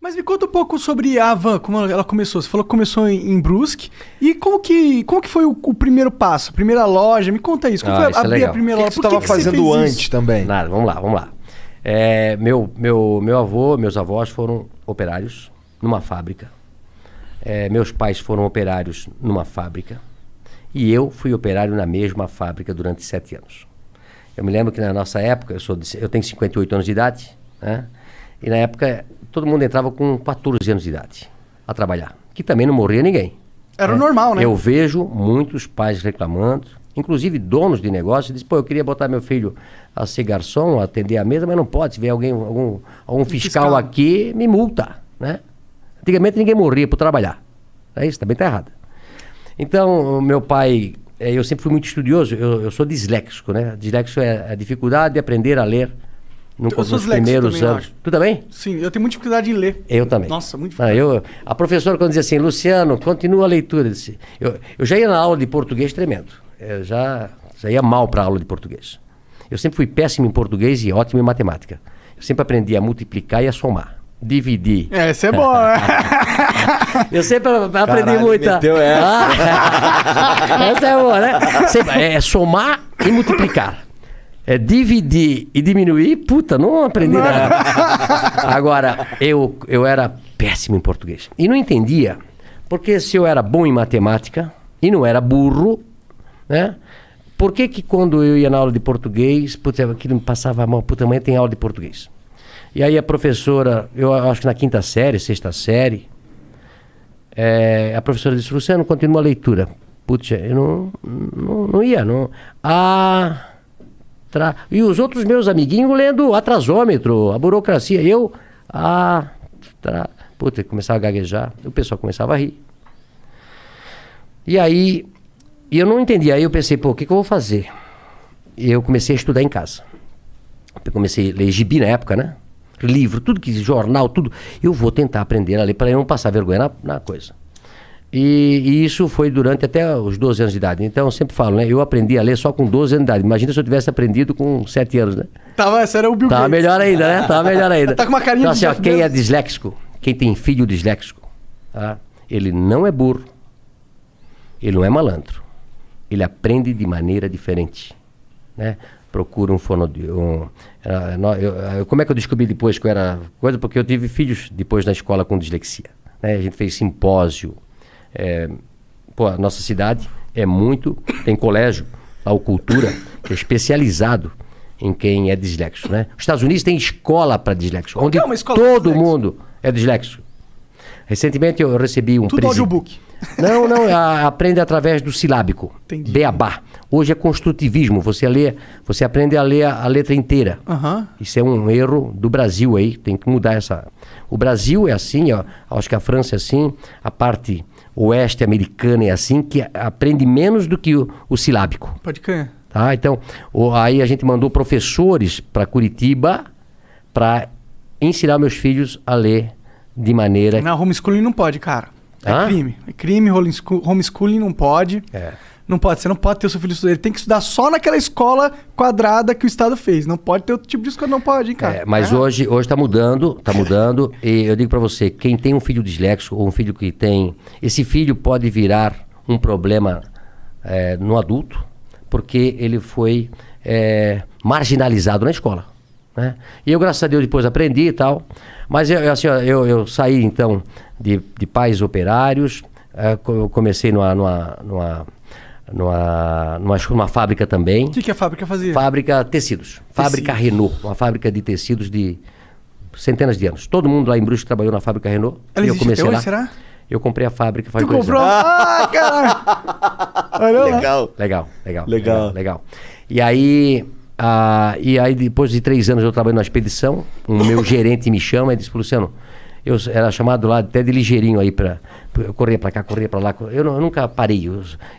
Mas me conta um pouco sobre a Havan, como ela começou. Você falou que começou em Brusque. E como que foi o primeiro passo? A primeira loja? Me conta isso. Como foi abrir a primeira loja? O que você estava fazendo antes também? Nada, vamos lá. Meus avós foram operários numa fábrica. Meus pais foram operários numa fábrica. E eu fui operário na mesma fábrica durante 7 anos. Eu me lembro que na nossa época, eu tenho 58 anos de idade, né? E na época todo mundo entrava com 14 anos de idade a trabalhar, que também não morria ninguém. Era normal, né? Eu vejo muitos pais reclamando, inclusive donos de negócio, dizem, eu queria botar meu filho a ser garçom, a atender a mesa, mas não pode. Se vier algum fiscal aqui, me multa, né? Antigamente ninguém morria por trabalhar. Isso também está errado. Então, meu pai, eu sempre fui muito estudioso, eu sou disléxico, né? Disléxico é a dificuldade de aprender a ler nos primeiros anos. Tu também? Sim, eu tenho muita dificuldade em ler. Eu também. Nossa, muito difícil. A professora, quando dizia assim, Luciano, continua a leitura. Eu já ia na aula de português tremendo. Eu já ia mal para a aula de português. Eu sempre fui péssimo em português e ótimo em matemática. Eu sempre aprendi a multiplicar e a somar. Dividir. Essa é boa, né? Eu sempre aprendi muito. Essa é boa, né? É somar e multiplicar. Dividir e diminuir, não aprendi nada. Agora, eu era péssimo em português. E não entendia, porque se eu era bom em matemática e não era burro, né? Por que quando eu ia na aula de português, aquilo me passava mal, amanhã tem aula de português. E aí a professora, eu acho que na 5ª série, 6ª série, a professora disse, Luciano, continua a leitura. Eu não ia, não. E os outros meus amiguinhos lendo atrasômetro, a burocracia. Começava a gaguejar, o pessoal começava a rir. E aí, eu não entendia. Aí eu pensei, o que eu vou fazer? E eu comecei a estudar em casa. Eu comecei a ler gibi na época, né? Livro, tudo que jornal, tudo. Eu vou tentar aprender a ler para eu não passar vergonha na coisa. E isso foi durante até os 12 anos de idade. Então eu sempre falo, né? Eu aprendi a ler só com 12 anos de idade. Imagina se eu tivesse aprendido com 7 anos, né? Esse era o Bill Gates. Tava melhor ainda, né? Tava melhor ainda. Tá com uma carinha então, assim, quem é disléxico, quem tem filho disléxico, tá? Ele não é burro, ele não é malandro. Ele aprende de maneira diferente, né? Procura um fonoaudiólogo. Como é que eu descobri depois que eu era coisa? Porque eu tive filhos depois na escola com dislexia, né? A gente fez simpósio. A nossa cidade tem colégio, a Cultura, que é especializado em quem é disléxico, né? Os Estados Unidos tem escola para disléxico, onde todo mundo é disléxico. Recentemente eu recebi um Tudo audiobook. Não, aprende através do silábico. Entendi. Beabá. Hoje é construtivismo, você aprende a ler a letra inteira. Uhum. Isso é um erro do Brasil aí, tem que mudar essa... O Brasil é assim, acho que a França é assim, a parte oeste americana é assim, que aprende menos do que o silábico. Pode crer. Tá? Então, aí a gente mandou professores para Curitiba para ensinar meus filhos a ler de maneira... Não, homeschooling não pode, cara. Crime. É crime, homeschooling não pode. Não pode, você não pode ter o seu filho estudar. Ele tem que estudar só naquela escola quadrada que o Estado fez. Não pode ter outro tipo de escola, não pode, hein, cara. Mas hoje tá mudando. E eu digo para você, quem tem um filho disléxico ou um filho que tem... Esse filho pode virar um problema no adulto, porque ele foi marginalizado na escola, né? E eu, graças a Deus, depois aprendi e tal. Mas eu saí, então, de pais operários. Eu comecei numa fábrica também. O que a fábrica fazia? Fábrica tecidos. Fábrica Renault. Uma fábrica de tecidos de centenas de anos. Todo mundo lá em Brusque trabalhou na fábrica Renault. Ela eu comecei lá. Será? Eu comprei a fábrica faz 2 anos. Tu comprou? Cara! Legal. E aí, depois de 3 anos eu trabalhei numa expedição. O meu gerente me chama e disse, Luciano, eu era chamado lá até de ligeirinho aí eu corria pra cá, corria pra lá. Eu nunca parei.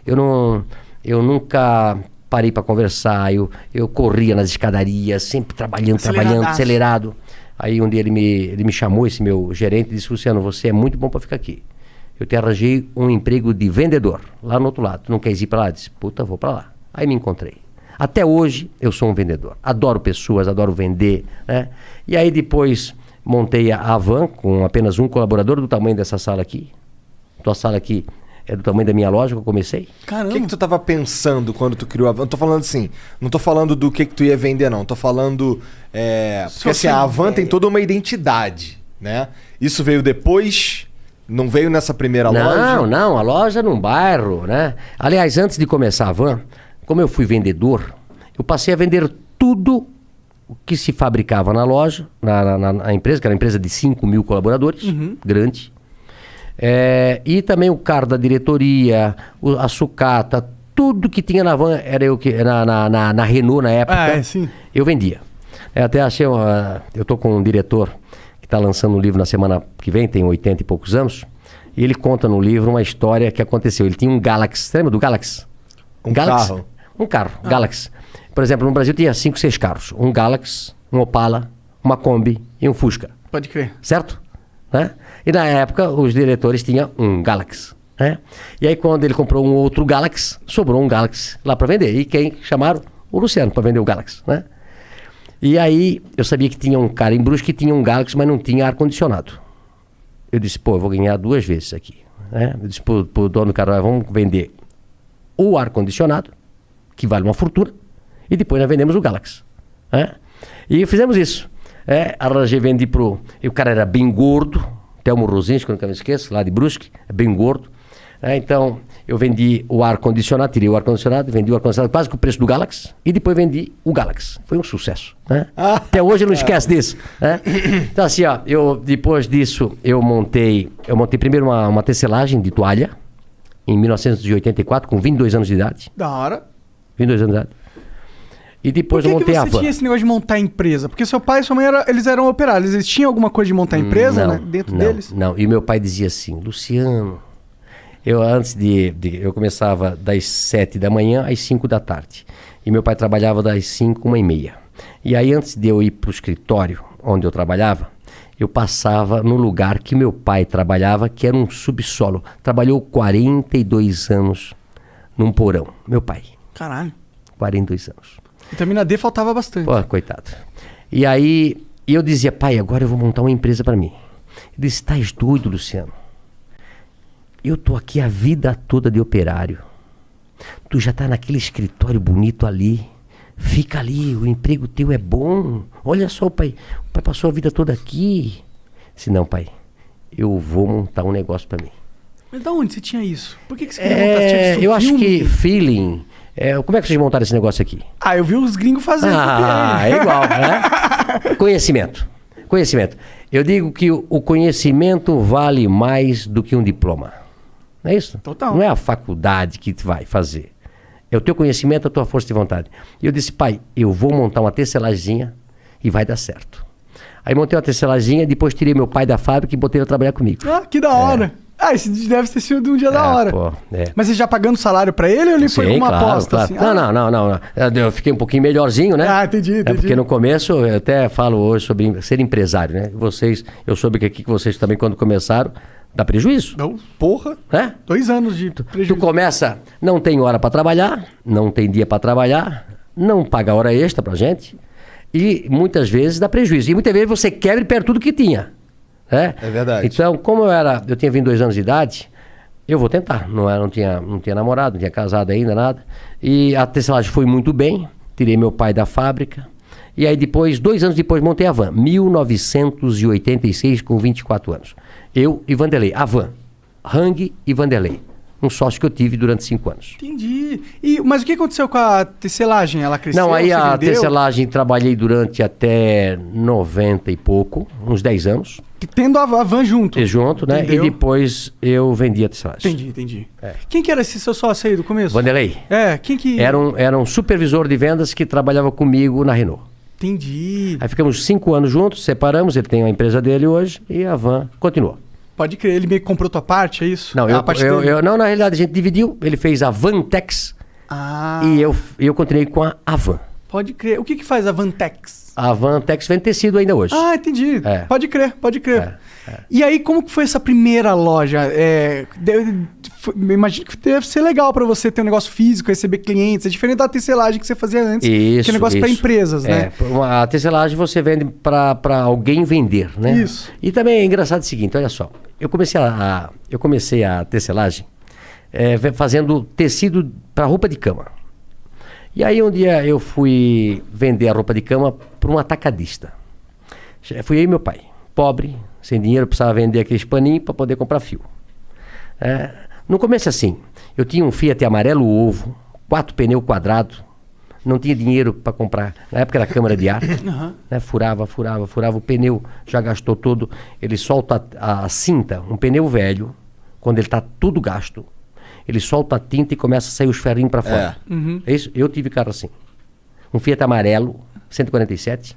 Eu nunca parei pra conversar. Eu corria nas escadarias, sempre trabalhando, acelerado. Aí um dia ele me chamou, esse meu gerente, e disse, Luciano, você é muito bom pra ficar aqui. Eu te arranjei um emprego de vendedor, lá no outro lado. Tu não queres ir pra lá? Eu disse, vou pra lá. Aí me encontrei. Até hoje eu sou um vendedor. Adoro pessoas, adoro vender, né? E aí depois montei a van com apenas um colaborador do tamanho dessa sala aqui. Tua sala aqui é do tamanho da minha loja que eu comecei. Caramba. O que tu tava pensando quando tu criou a van? Não tô falando assim, não tô falando do que tu ia vender, não. Tô falando... porque assim, a van tem toda uma identidade, né? Isso veio depois... Não veio nessa primeira loja? Não, a loja num bairro, né? Aliás, antes de começar a van, como eu fui vendedor, eu passei a vender tudo o que se fabricava na loja, na empresa, que era uma empresa de 5 mil colaboradores, grande. E também o carro da diretoria, a sucata, tudo que tinha na van, era eu que na Renault na época, sim. eu vendia. Até achei, eu tô com um diretor que está lançando um livro na semana que vem, tem 80 e poucos anos, e ele conta no livro uma história que aconteceu. Ele tinha um Galaxy, você lembra do Galaxy? Carro? Um carro, Galaxy. Por exemplo, no Brasil tinha 5, 6 carros. Um Galaxy, um Opala, uma Kombi e um Fusca. Pode crer. Certo? Né? E na época, os diretores tinham um Galaxy. Né? E aí, quando ele comprou um outro Galaxy, sobrou um Galaxy lá para vender. E quem chamaram? O Luciano, para vender o Galaxy. Né? E aí, eu sabia que tinha um cara em Brusque que tinha um Galaxy, mas não tinha ar-condicionado. Eu disse, eu vou ganhar 2 vezes isso aqui. Né? Eu disse pro dono do carro, vamos vender o ar-condicionado, que vale uma fortuna, e depois nós vendemos o Galaxy. Né? E fizemos isso. Arranjei, vendi pro... E o cara era bem gordo, Telmo Rosinski, que eu nunca me esqueço, lá de Brusque, bem gordo. Então, eu vendi o ar-condicionado, tirei o ar-condicionado, vendi o ar-condicionado quase com o preço do Galaxy, e depois vendi o Galaxy. Foi um sucesso. Né? Até hoje eu não esqueço disso. Né? Então, assim, depois disso, eu montei primeiro uma tecelagem de toalha, em 1984, com 22 anos de idade. Da hora. 22 anos de idade. E depois eu montei a van. Por que você tinha esse negócio de montar empresa? Porque seu pai e sua mãe eles eram operários. Eles tinham alguma coisa de montar empresa, né? Dentro deles? Não. E meu pai dizia assim, Luciano, eu começava das 7 da manhã às 5 da tarde. E meu pai trabalhava das 5, 1h30. E aí, antes de eu ir para o escritório onde eu trabalhava, eu passava no lugar que meu pai trabalhava, que era um subsolo. Trabalhou 42 anos num porão. Meu pai. Caralho. 42 anos. Vitamina D faltava bastante. Pô, coitado. E aí, eu dizia, pai, agora eu vou montar uma empresa para mim. Ele disse, estás doido, Luciano? Eu tô aqui a vida toda de operário. Tu já tá naquele escritório bonito ali. Fica ali, o emprego teu é bom. Olha só, pai passou a vida toda aqui. Disse, não, pai, eu vou montar um negócio para mim. Mas da onde você tinha isso? Por que você queria montar? Você tinha eu acho que feeling... como é que vocês montaram esse negócio aqui? Eu vi os gringos fazendo. É igual, né? Conhecimento. Eu digo que o conhecimento vale mais do que um diploma. Não é isso? Total. Não é a faculdade que vai fazer. É o teu conhecimento, a tua força de vontade. E eu disse, pai, eu vou montar uma tecelaginha e vai dar certo. Aí montei uma tecelaginha, depois tirei meu pai da fábrica e botei ele a trabalhar comigo. Que da hora. Esse deve ter sido um dia da hora. Mas você já pagando salário pra ele ou ele foi com uma aposta? Claro. Assim? Não. Eu fiquei um pouquinho melhorzinho, né? Entendi. Porque no começo, eu até falo hoje sobre ser empresário, né? Eu soube que aqui vocês também, quando começaram, dá prejuízo. Não, porra. 2 anos de prejuízo. Tu começa, não tem hora pra trabalhar, não tem dia pra trabalhar, não paga hora extra pra gente, e muitas vezes dá prejuízo. E muitas vezes você quebra e perde tudo que tinha. É verdade. Então, como eu tinha 22 anos de idade, eu vou tentar. Não tinha namorado, não tinha casado ainda, nada. E a tecelagem foi muito bem. Tirei meu pai da fábrica. E aí depois, 2 anos depois, montei a van. 1986, com 24 anos. Eu e Vanderlei. A van. Hang e Vanderlei. Um sócio que eu tive durante 5 anos. Entendi. Mas o que aconteceu com a tecelagem? Ela cresceu? Não, aí a tecelagem trabalhei durante até 90 e pouco, uns 10 anos. Tendo a van junto. Junto, né? Entendeu? E depois eu vendi a tecelagem. Entendi. Quem que era esse seu sócio aí do começo? Vanderlei. Quem que... Era um supervisor de vendas que trabalhava comigo na Renault. Entendi. Aí ficamos 5 anos juntos, separamos, ele tem a empresa dele hoje e a van continuou. Pode crer, ele meio que comprou tua parte, é isso? Não, não, na realidade a gente dividiu, ele fez a Vantex e eu continuei com a Van. Pode crer. O que faz a Vantex? A Vantex vende tecido ainda hoje. Entendi. Pode crer. E aí, como que foi essa primeira loja? Imagino que deve ser legal pra você ter um negócio físico, receber clientes. É diferente da tecelagem que você fazia antes, que é negócio pra empresas, né? A tecelagem você vende pra alguém vender, né? Isso. E também é engraçado o seguinte, olha só. Eu comecei a tecelagem fazendo tecido para roupa de cama. E aí um dia eu fui vender a roupa de cama para um atacadista. Fui eu e meu pai, pobre, sem dinheiro, precisava vender aqueles paninhos para poder comprar fio. No começo assim, eu tinha um Fiat amarelo ovo, 4 pneus quadrados, não tinha dinheiro para comprar. Na época era câmara de ar, né? Furava o pneu, já gastou todo. Ele solta a cinta, um pneu velho, quando ele está tudo gasto, ele solta a tinta e começa a sair os ferrinhos para fora. É isso? Eu tive carro assim. Um Fiat amarelo, 147.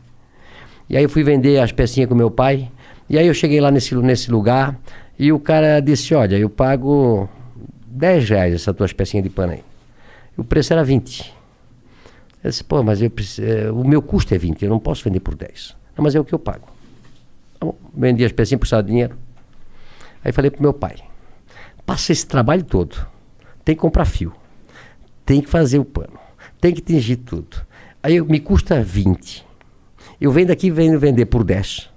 E aí eu fui vender as pecinhas com meu pai. E aí eu cheguei lá nesse lugar e o cara disse, olha, eu pago R$10 essas tuas pecinhas de pano aí. E o preço era 20. Eu disse, pô, mas o meu custo é 20, eu não posso vender por 10. Não, mas é o que eu pago. Então, vendi as pecinhas, precisava de dinheiro. Aí falei pro meu pai, passa esse trabalho todo, tem que comprar fio, tem que fazer o pano, tem que tingir tudo. Aí me custa 20. Eu venho daqui e venho vender por 10.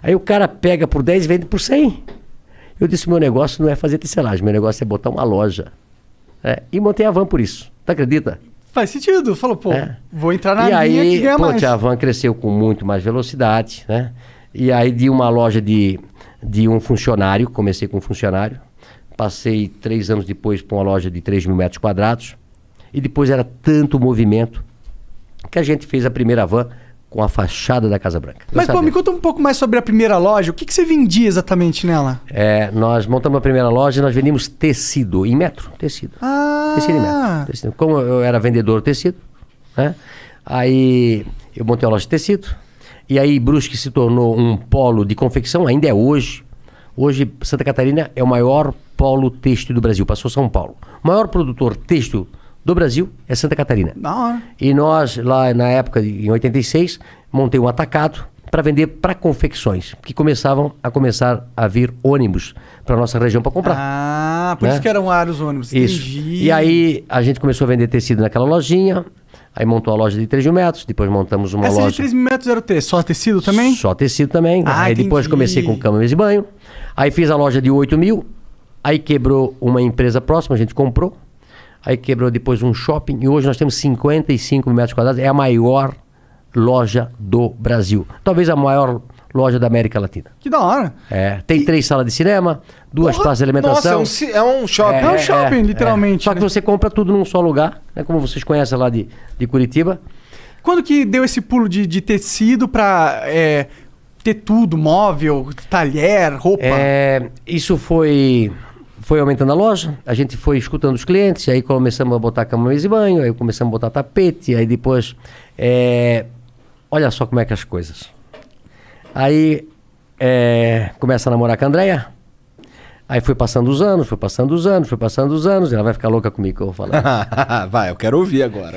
Aí o cara pega por 10 e vende por 100. Eu disse, meu negócio não é fazer tecelagem, meu negócio é botar uma loja. E montei a Van por isso. Tu acredita? Faz sentido. Falou, pô, vou entrar na linha que ganha mais. A Van cresceu com muito mais velocidade, né? E aí de uma loja de um funcionário, comecei com um funcionário, passei 3 anos depois para uma loja de 3 mil metros quadrados, e depois era tanto movimento que a gente fez a primeira Van com a fachada da Casa Branca. Mas, pô, me conta um pouco mais sobre a primeira loja. O que você vendia exatamente nela? Nós montamos a primeira loja e nós vendíamos tecido, em metro, tecido. Tecido em metro. Tecido. Como eu era vendedor de tecido, né? Aí eu montei a loja de tecido, e aí Brusque se tornou um polo de confecção, ainda é hoje. Hoje, Santa Catarina é o maior polo têxtil do Brasil, passou São Paulo. O maior produtor têxtil do Brasil é Santa Catarina. E nós, lá na época, em 86, montei um atacado para vender para confecções, que começaram a vir ônibus para nossa região para comprar. Por isso que eram vários ônibus. Isso. E aí a gente começou a vender tecido naquela lojinha, aí montou a loja de 3 mil metros, depois montamos uma loja... Essa de 3 mil metros era o quê? Só tecido também? Só tecido também. Aí depois comecei com cama, mesa e banho, aí fiz a loja de 8 mil, aí quebrou uma empresa próxima, a gente comprou, aí quebrou depois um shopping e hoje nós temos 55 mil metros quadrados, é a maior loja do Brasil. Talvez a maior loja da América Latina. Que da hora. Tem 3 salas de cinema, 2 praças de alimentação. Nossa, é um shopping. É um shopping, literalmente. Só que você compra tudo num só lugar, né? Como vocês conhecem lá de Curitiba. Quando que deu esse pulo de tecido pra ter tudo, móvel, talher, roupa? Isso foi aumentando a loja, a gente foi escutando os clientes, aí começamos a botar cama, mesa e banho, aí começamos a botar tapete, aí depois... olha só como é que as coisas. Aí começa a namorar com a Andréia, aí foi passando os anos, ela vai ficar louca comigo que eu vou falar. Vai, eu quero ouvir agora.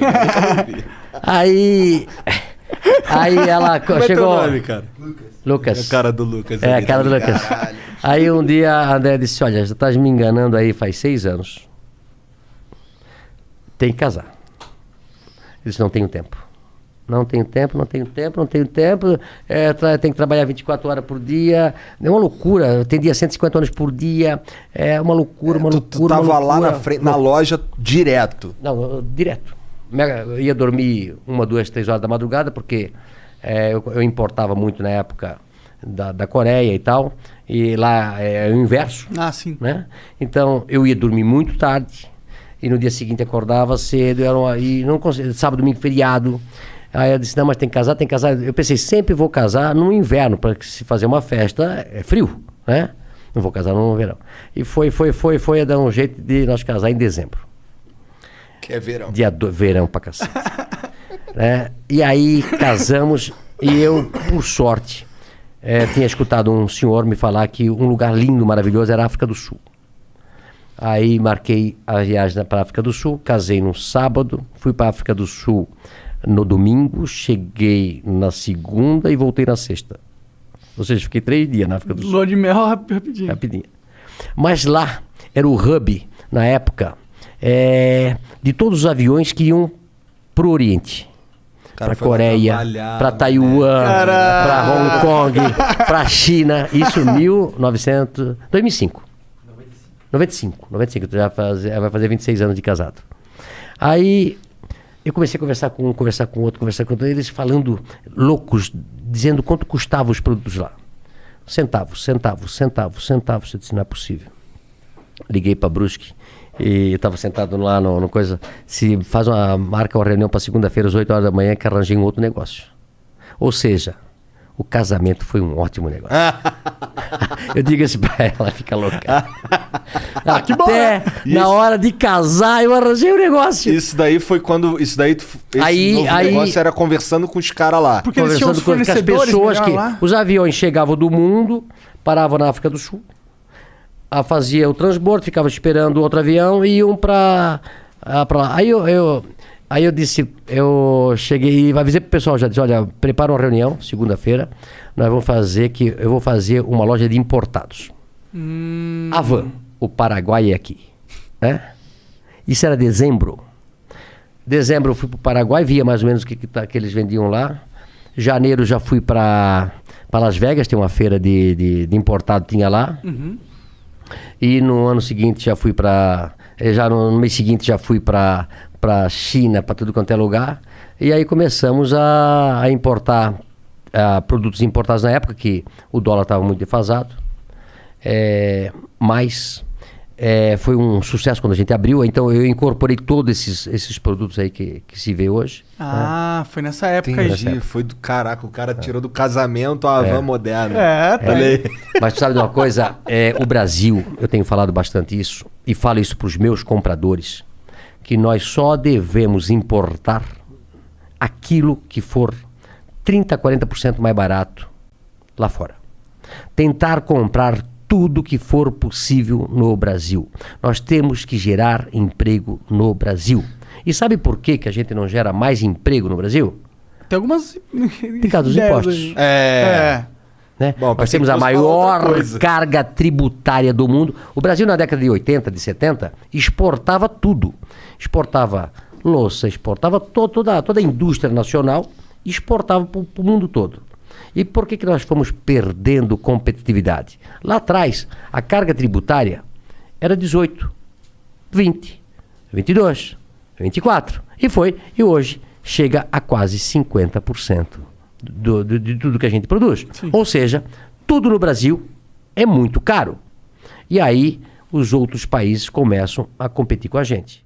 Aí ela Como chegou... É teu nome, cara? Lucas. É a cara do Lucas. A cara do Lucas. Caralho. Aí um dia a André disse, olha, já estás me enganando aí faz 6 anos. Tem que casar. Eu disse, não tenho tempo. Tem que trabalhar 24 horas por dia. É uma loucura. Tem dia 150 horas por dia. É uma loucura, Tu tava lá na frente, na loja direto. Não, direto. Eu ia dormir 1, 2, 3 horas da madrugada, porque eu importava muito na época da Coreia e tal. E lá é o inverso. Sim. Né? Então eu ia dormir muito tarde. E no dia seguinte acordava cedo. E não conseguia, sábado, domingo, feriado. Aí eu disse, não, mas tem que casar. Eu pensei, sempre vou casar no inverno, para se fazer uma festa, é frio, né? Não vou casar no verão. E foi a dar um jeito de nós casar em dezembro. Que é verão. Verão pra cacete. Né? E aí casamos, e eu, por sorte, tinha escutado um senhor me falar que um lugar lindo, maravilhoso, era a África do Sul. Aí marquei a viagem para a África do Sul, casei no sábado, fui para a África do Sul no domingo, cheguei na segunda e voltei na sexta. Ou seja, fiquei 3 dias na África do Sul. Lua de mel rapidinho. Rapidinho. Mas lá era o hub, na época, de todos os aviões que iam pro Oriente. Para Coreia, para Taiwan, para Hong Kong, para China. Isso 2005. 95. Já vai fazer 26 anos de casado. Aí eu comecei a conversar com outro, eles falando loucos, dizendo quanto custavam os produtos lá. Centavos. Eu disse, não é possível. Liguei para Brusque e eu estava sentado lá no coisa. Marca uma reunião para segunda-feira às 8 horas da manhã que arranjei um outro negócio. Ou seja, o casamento foi um ótimo negócio. Eu digo isso pra ela, fica louca. Que bom, Até na hora de casar eu arranjei um negócio. Isso daí foi quando... Esse negócio era conversando com os caras lá. Porque eles tinham os com as pessoas que... lá. Os aviões chegavam do mundo, paravam na África do Sul, fazia o transbordo, ficava esperando outro avião e iam pra lá. Aí eu disse, eu cheguei e avisei pro pessoal, já disse, olha, prepara uma reunião, segunda-feira, eu vou fazer uma loja de importados. Avan, o Paraguai é aqui. Né? Isso era dezembro. Dezembro eu fui pro Paraguai, via mais ou menos o que eles vendiam lá. Janeiro já fui para Las Vegas, tem uma feira de importado, tinha lá. E no ano seguinte já fui no mês seguinte já fui para China, para tudo quanto é lugar. E aí começamos a importar produtos importados na época, que o dólar estava muito defasado. Mas foi um sucesso quando a gente abriu. Então eu incorporei todos esses produtos aí que se vê hoje. Foi nessa época aí. Foi do caraca, o cara tirou do casamento a van moderna. Mas tu sabe de uma coisa? O Brasil, eu tenho falado bastante isso, e falo isso para os meus compradores, que nós só devemos importar aquilo que for 30%, 40% mais barato lá fora. Tentar comprar tudo que for possível no Brasil. Nós temos que gerar emprego no Brasil. E sabe por que a gente não gera mais emprego no Brasil? Tem algumas... Por causa dos impostos. Né? Bom, nós temos a maior carga tributária do mundo. O Brasil, na década de 80, de 70, exportava tudo. Exportava louça, exportava toda a indústria nacional, exportava para o mundo todo. E por que nós fomos perdendo competitividade? Lá atrás, a carga tributária era 18, 20, 22, 24. E hoje chega a quase 50% de tudo que a gente produz. Sim. Ou seja, tudo no Brasil é muito caro. E aí os outros países começam a competir com a gente.